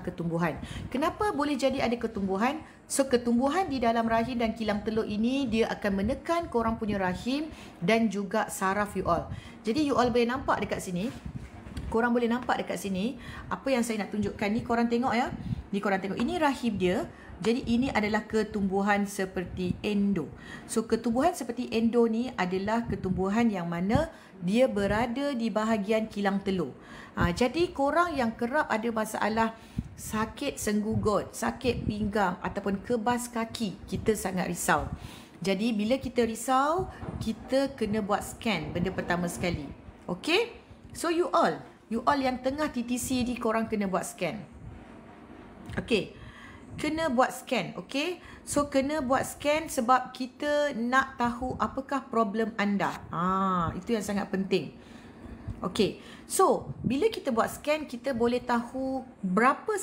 ketumbuhan. Kenapa boleh jadi ada ketumbuhan? So, ketumbuhan di dalam rahim dan kilang telur ini, dia akan menekan korang punya rahim dan juga saraf you all. Jadi, you all boleh nampak dekat sini. Korang boleh nampak dekat sini. Apa yang saya nak tunjukkan ni, korang tengok ya. Ni korang tengok. Ini rahim dia. Jadi, ini adalah ketumbuhan seperti endo. So, ketumbuhan seperti endo ni adalah ketumbuhan yang mana dia berada di bahagian kilang telur. Jadi, korang yang kerap ada masalah sakit senggugut, sakit pinggang ataupun kebas kaki, kita sangat risau. Jadi, bila kita risau, kita kena buat scan benda pertama sekali. Okay? So, you all yang tengah TTC ni, korang kena buat scan. Okay? Kena buat scan, okay? So, kena buat scan sebab kita nak tahu apakah problem anda. Itu yang sangat penting. Okay, so bila kita buat scan, kita boleh tahu berapa